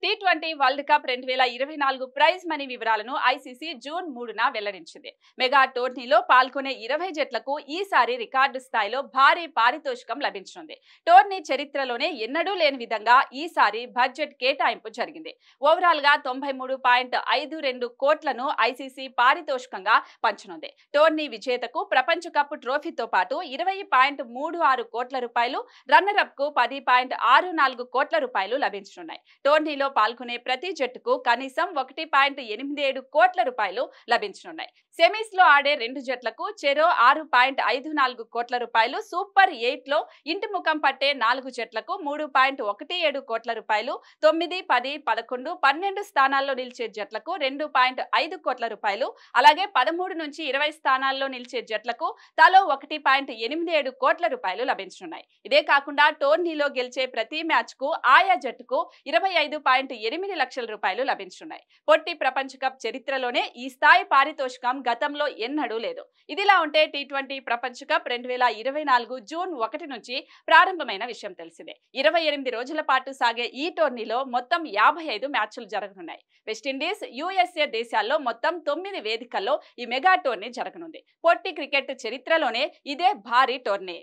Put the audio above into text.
T20 world cup 2024 prize money వివరాలను ICC June 3న వెల్లడించింది. Mega టోర్నీలో పాల్గొనే 20 జట్లకు ఈసారి రికార్డు స్థాయిలో భారీ పారితోషికం లభించనుంది. టోర్నీ చరిత్రలోనే ఎన్నడూ లేని విధంగా ఈసారి బడ్జెట్ కేటాయింపు జరిగింది. ఓవరాల్ గా 93.52 కోట్లను ఐసీసీ పారితోషికంగా పంచనుంది. టోర్నీ విజేతకు ప్రపంచ కప్ ట్రోఫీతో పాటు 20.36 కోట్ల రూపాయలు, రన్నర్ అప్ కు 10.64 కోట్ల రూపాయలు లభించనున్నాయి. టోర్నీలో పాల్గొనే ప్రతి జట్టుకు కనీసం 1.87 కోట్ల రూపాయలు లభించనున్నాయి. సెమీస్ లో ఆడే 2 జట్లకు చెరో 6.54 కోట్ల రూపాయలు, సూపర్ 8 లో ఇంటి ముఖం పట్టే 4 జట్లకు 3.17 కోట్ల రూపాయలు, 9, 10, 11, 12 స్థానాల్లో నిలిచే జట్లకు 2.5 కోట్ల రూపాయలు, అలాగే 13 నుంచి 20 స్థానాల్లో నిలిచే జట్లకు తలో 1.87 కోట్ల రూపాయలు లభించనున్నాయి. ఇదే కాకుండా టోర్నీలో గెలిచే ప్రతి మ్యాచ్ కు ఆయా జట్టుకు 25.8 లక్షల రూపాయలు లభించనున్నాయి. పొట్టి ప్రపంచ కప్ చరిత్రలోనే ఈ స్థాయి పారితోషికం గతంలో ఎన్నడూ లేదు. ఇదిలా ఉంటే టీ20 ప్రపంచ కప్ 2024 జూన్ 1 నుంచి ప్రారంభమైన విషయం తెలిసిందే. 28 రోజుల పాటు సాగే ఈ టోర్నీలో మొత్తం 55 మ్యాచ్లు జరగనున్నాయి. వెస్టిండీస్, యుఎస్ఏ దేశాల్లో మొత్తం 9 వేదికల్లో ఈ మెగా టోర్నీ జరగనుంది. పొట్టి క్రికెట్ చరిత్రలోనే ఇదే భారీ టోర్నీ.